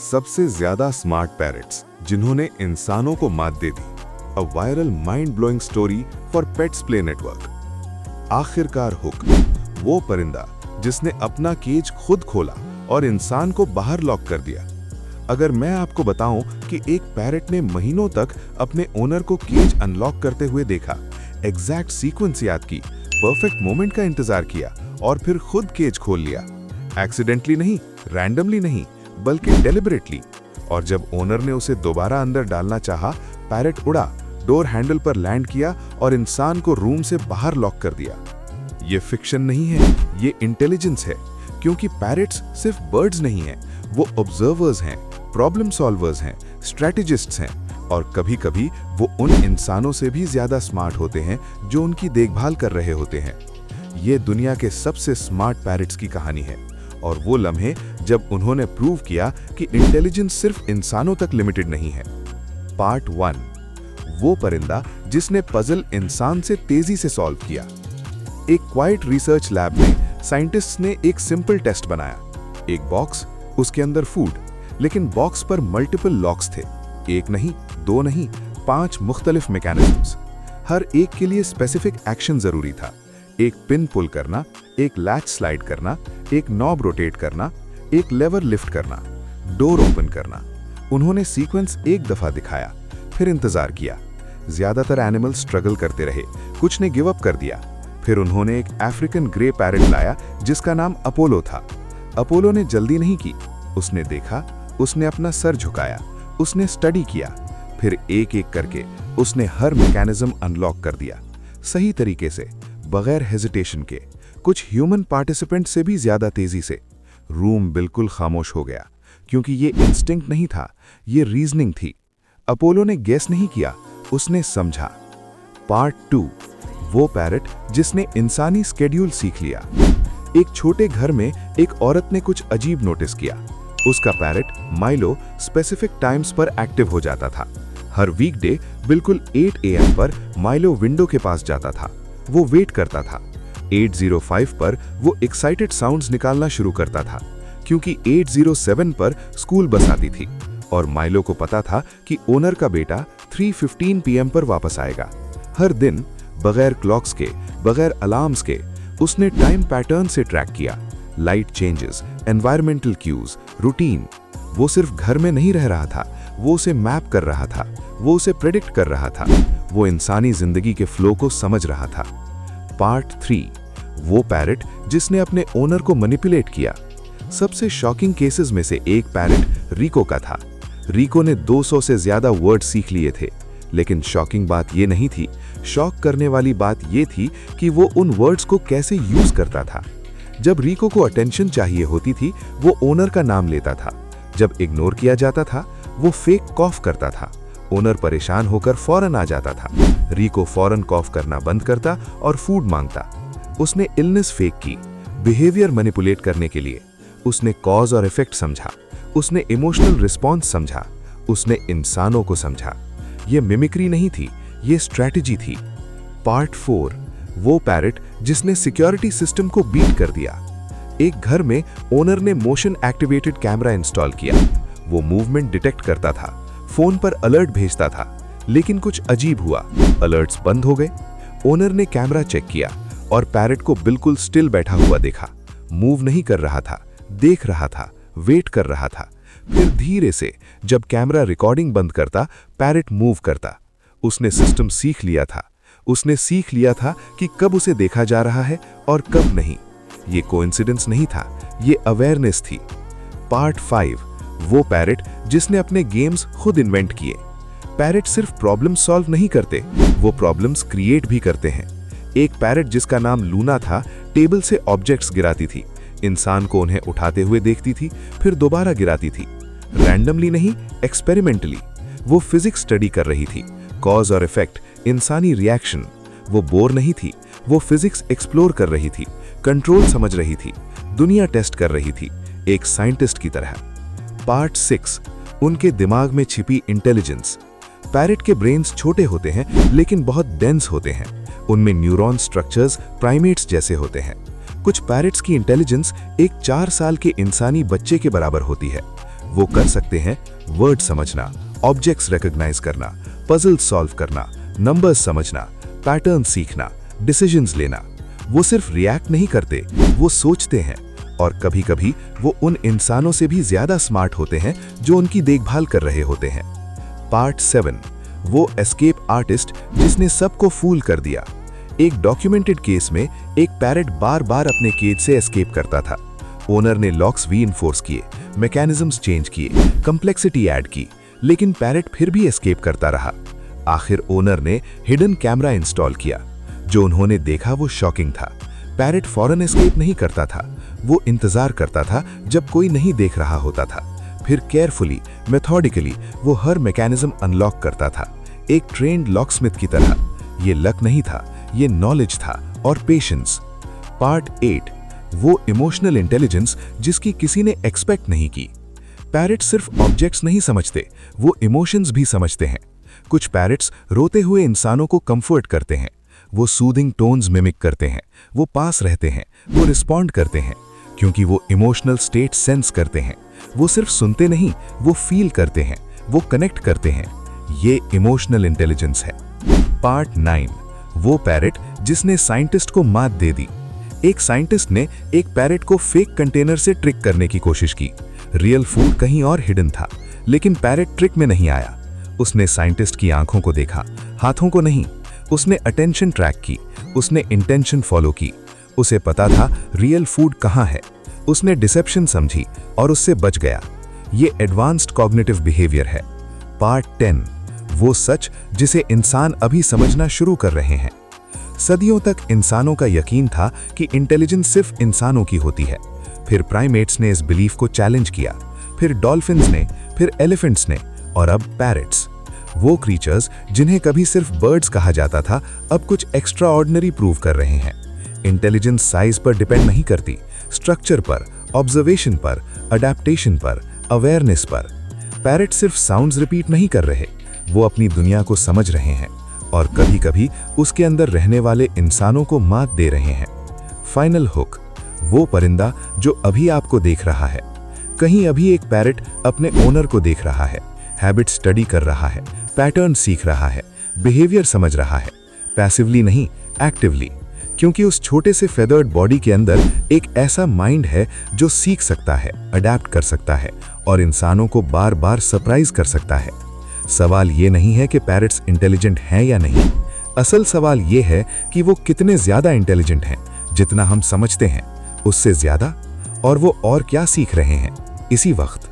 सबसे ज्यादा smart parrots जिन्होंने इंसानों को मात दे दी। A viral mind blowing story for pets play network. आखिरकार हुक, वो परिंदा जिसने अपना केज खुद खोला और इंसान को बाहर लॉक कर दिया। अगर मैं आपको बताऊं कि एक पैरट ने महीनों तक अपने ओनर को केज अनलॉक करते हुए देखा, एग्जैक्ट सीक्वेंस याद की, परफेक्ट मोमेंट का इंतजार किया और फिर खुद केज खोल लिया, एक्सीडेंटली नहीं, रैंडमली नहीं, बल्कि डेलिबरेटली। और जब ओनर ने उसे दोबारा अंदर डालना चाहा, पैरट उड़ा, डोर हैंडल पर लैंड किया और इंसान को रूम से बाहर लॉक कर दिया। ये फिक्शन नहीं है, ये इंटेलिजेंस है, क्योंकि पैरट्स सिर्फ बर्ड्स नहीं हैं, वो ऑब्जर्वर्स हैं, प्रॉब्लम सॉल्वर्स हैं, स्ट्रैटेजिस्ट्स हैं और कभी-कभी वो उन इंसानों से भी ज्यादा स्मार्ट होते हैं जो उनकी देखभाल कर रहे होते हैं। ये दुनिया के सबसे स्मार्ट पैरट्स की कहानी है और वो लम्हे जब उन्होंने प्रूव किया कि इंटेलिजेंस सिर्फ इंसानों तक लिमिटेड नहीं है। पार्ट 1, वो परिंदा जिसने पजल इंसान से तेजी से सॉल्व किया। एक क्वाइट रिसर्च लैब में साइंटिस्ट्स ने एक सिंपल टेस्ट बनाया। एक बॉक्स, उसके अंदर फूड, लेकिन बॉक्स पर मल्टीपल लॉक्स थे। एक नहीं, दो नहीं, 5 मुख्तलिफ मैकेनिज्म्स। हर एक के लिए स्पेसिफिक एक्शन जरूरी था। एक पिन पुल करना, एक लैच स्लाइड करना, एक नॉब रोटेट करना, एक लेवर लिफ्ट करना, डोर ओपन करना। उन्होंने सीक्वेंस एक दफा दिखाया, फिर इंतजार किया। ज्यादातर एनिमल स्ट्रगल करते रहे, कुछ ने गिव अप कर दिया। फिर उन्होंने एक अफ्रीकन ग्रे पैरट लाया जिसका नाम अपोलो था। अपोलो ने जल्दी नहीं की, उसने देखा, उसने अपना सर झुकाया, उसने स्टडी किया, फिर एक एक करके उसने हर मैकेनिज्म अनलॉक कर दिया, सही तरीके से, बगैर हेजिटेशन के, कुछ ह्यूमन पार्टिसिपेंट से भी ज्यादा तेजी से। रूम बिल्कुल खामोश हो गया, क्योंकि ये इंस्टिंक्ट नहीं था, ये रीजनिंग थी। अपोलो ने गेस नहीं किया, उसने समझा। पार्ट 2, वो पैरट जिसने इंसानी स्केड्यूल सीख लिया। एक छोटे घर में एक औरत ने कुछ अजीब नोटिस किया। उसका पैरट माइलो स्पेसिफिक टाइम्स पर एक्टिव हो जाता था। हर वीकडे बिल्कुल 8 AM पर माइलो विंडो के पास जाता था। वो वेट करता था। 8:05 पर वो एक्साइटेड साउंड्स निकालना शुरू करता था, क्योंकि 8:07 पर स्कूल बस आती थी और माइलो को पता था कि ओनर का बेटा 3:15 PM पर वापस आएगा। हर दिन बगैर क्लॉक्स के, बगैर अलार्म्स के, उसने टाइम पैटर्न से ट्रैक किया। Light changes, environmental cues, routine. वो सिर्फ घर में नहीं रह रहा था, वो उसे मैप कर रहा था, वो उसे प्रेडिक्ट कर रहा था, वो इंसानी जिंदगी के फ्लो को समझ रहा था। पार्ट 3, वो पैरट जिसने अपने ओनर को मैनिपुलेट किया। सबसे शॉकिंग केसेस में से एक पैरट रिको का था। रिको ने 200 से ज्यादा वर्ड सीख लिए थे, लेकिन शॉकिंग बात ये नहीं थी। शॉक करने वाली बात ये थी कि वो उन वर्ड्स को कैसे यूज करता था। जब रिको को अटेंशन चाहिए होती थी, वो ओनर का नाम लेता था। जब इग्नोर किया जाता था, वो फेक कॉफ करता था। ओनर परेशान होकर फौरन आ जाता था। रिको फौरन कॉफ करना बंद करता और फूड मांगता। उसने इलनेस फेक की, बिहेवियर मैनिपुलेट करने के लिए। उसने कॉज और इफेक्ट समझा, उसने इमोशनल रिस्पॉन्स समझा, उसने इंसानों को समझा। ये मिमिक्री नहीं थी, ये स्ट्रैटेजी थी। पार्ट 4, वो पैरट जिसने सिक्योरिटी सिस्टम को बीट कर दिया। एक घर में ओनर ने मोशन एक्टिवेटेड कैमरा इंस्टॉल किया। वो मूवमेंट डिटेक्ट करता था, फोन पर अलर्ट भेजता था, लेकिन कुछ अजीब हुआ। अलर्ट्स बंद हो गए। ओनर ने कैमरा चेक किया और पैरट को बिल्कुल स्टिल बैठा हुआ देखा। मूव नहीं कर रहा था, देख रहा था, वेट कर रहा था। फिर धीरे से जब कैमरा रिकॉर्डिंग बंद करता, पैरट मूव करता। उसने सिस्टम सीख लिया था। उसने सीख लिया था कि कब उसे देखा जा रहा है और कब नहीं। ये कोइंसिडेंस नहीं था, ये अवेयरनेस थी। पार्ट 5, वो पैरट जिसने अपने गेम्स खुद इन्वेंट किए। पैरट सिर्फ प्रॉब्लम सॉल्व नहीं करते, वो प्रॉब्लम्स क्रिएट भी करते हैं। एक पैरट जिसका नाम लूना था, टेबल से ऑब्जेक्ट्स गिराती थी। इंसान को उन्हें उठाते हुए देखती थी, फिर दोबारा गिराती थी। रैंडमली नहीं, एक्सपेरिमेंटली। वो फिजिक्स स्टडी कर रही थी, कॉज और इफेक्ट, इंसानी रिएक्शन। वो बोर नहीं थी, वो फिजिक्स एक्सप्लोर कर रही थी, कंट्रोल समझ रही थी, दुनिया टेस्ट कर रही थी, एक साइंटिस्ट की तरह। पार्ट 6, उनके दिमाग में छिपी इंटेलिजेंस। पैरट के ब्रेन्स छोटे होते हैं, लेकिन बहुत डेंस होते हैं। उनमें न्यूरॉन स्ट्रक्चर्स प्राइमेट्स जैसे होते हैं। कुछ पैरट्स की इंटेलिजेंस एक 4 साल के इंसानी बच्चे के बराबर होती है। वो कर सकते हैं वर्ड समझना, ऑब्जेक्ट्स रिकॉग्नाइज करना, पजल सॉल्व करना, नंबर्स समझना, पैटर्न सीखना, डिसीजंस लेना। वो सिर्फ रिएक्ट नहीं करते, वो सोचते हैं। और कभी-कभी वो उन इंसानों से भी ज्यादा स्मार्ट होते हैं जो उनकी देखभाल कर रहे होते हैं। पार्ट 7, वो एस्केप आर्टिस्ट जिसने सबको फूल कर दिया। एक डॉक्यूमेंटेड केस में एक पैरेट बार-बार अपने केज से एस्केप करता था। ओनर ने लॉक्स रीइंफोर्स किए, मैकेनिज्म्स चेंज किए, कंप्लेक्सिटी ऐड की, लेकिन पैरेट फिर भी एस्केप करता रहा। आखिर ओनर ने हिडन कैमरा इंस्टॉल किया। जो उन्होंने देखा वो शॉकिंग था। पैरेट फौरन एस्केप नहीं करता था, वो इंतजार करता था जब कोई नहीं देख रहा होता था। फिर केयरफुली, मेथोडिकली वो हर मैकेनिज्म अनलॉक करता था, एक ट्रेन्ड लॉकस्मिथ की तरह। ये लक नहीं था, ये नॉलेज था और पेशेंस। पार्ट 8, वो इमोशनल इंटेलिजेंस जिसकी किसी ने एक्सपेक्ट नहीं की। पैरेट्स सिर्फ ऑब्जेक्ट्स नहीं समझते, वो इमोशंस भी समझते हैं। कुछ पैरेट्स रोते हुए इंसानों को कंफर्ट करते हैं, वो सूदिंग टोन्स मिमिक करते हैं, वो पास रहते हैं, वो रिस्पॉन्ड करते हैं, क्योंकि वो इमोशनल स्टेट सेंस करते हैं। वो सिर्फ सुनते नहीं, वो फील करते हैं, वो कनेक्ट करते हैं। ये इमोशनल इंटेलिजेंस है। पार्ट 9, वो पैरेट जिसने साइंटिस्ट को मात दे दी। एक साइंटिस्ट ने एक पैरेट को फेक कंटेनर से ट्रिक करने की कोशिश की। रियल फूड कहीं और हिडन था, लेकिन पैरेट ट्रिक में नहीं आया। उसने साइंटिस्ट की आंखों को देखा, हाथों को नहीं। उसने अटेंशन ट्रैक की, उसने इंटेंशन फॉलो की। उसे पता था रियल फूड कहाँ है। उसने डिसेप्शन समझी और उससे बच गया। ये एडवांस्ड कॉग्निटिव बिहेवियर है। पार्ट 10, वो सच जिसे इंसान अभी समझना शुरू कर रहे हैं। सदियों तक इंसानों का यकीन था कि इंटेलिजेंस सिर्फ इंसानों की होती है। फिर प्राइमेट्स ने इस बिलीफ को चैलेंज किया, फिर डॉल्फिन्स ने, फिर एलिफेंट्स ने, और अब पैरेट्स। वो क्रीचर्स जिन्हें कभी सिर्फ बर्ड्स कहा जाता था, अब कुछ एक्स्ट्रा ऑर्डिनरी प्रूव कर रहे हैं। इंटेलिजेंस साइज पर डिपेंड नहीं करती, स्ट्रक्चर पर, ऑब्जर्वेशन पर, अडेप्टेशन पर, अवेयरनेस पर। पैरेट सिर्फ साउंड्स रिपीट नहीं कर रहे, वो अपनी दुनिया को समझ रहे हैं और कभी-कभी उसके अंदर रहने वाले इंसानों को मात दे रहे हैं। फाइनल हुक, वो परिंदा जो अभी आपको देख रहा है। कहीं अभी एक पैरेट अपने ओनर को देख रहा है, हैबिट स्टडी कर रहा है, पैटर्न सीख रहा है, बिहेवियर समझ रहा है, पैसिवली नहीं, एक्टिवली। क्योंकि उस छोटे से फेदर्ड बॉडी के अंदर एक ऐसा माइंड है जो सीख सकता है, अडैप्ट कर सकता है और इंसानों को बार बार सरप्राइज कर सकता है। सवाल ये नहीं है कि पैरेट्स इंटेलिजेंट हैं या नहीं, असल सवाल ये है कि वो कितने ज्यादा इंटेलिजेंट हैं, जितना हम समझते हैं उससे ज्यादा, और वो और क्या सीख रहे हैं इसी वक्त।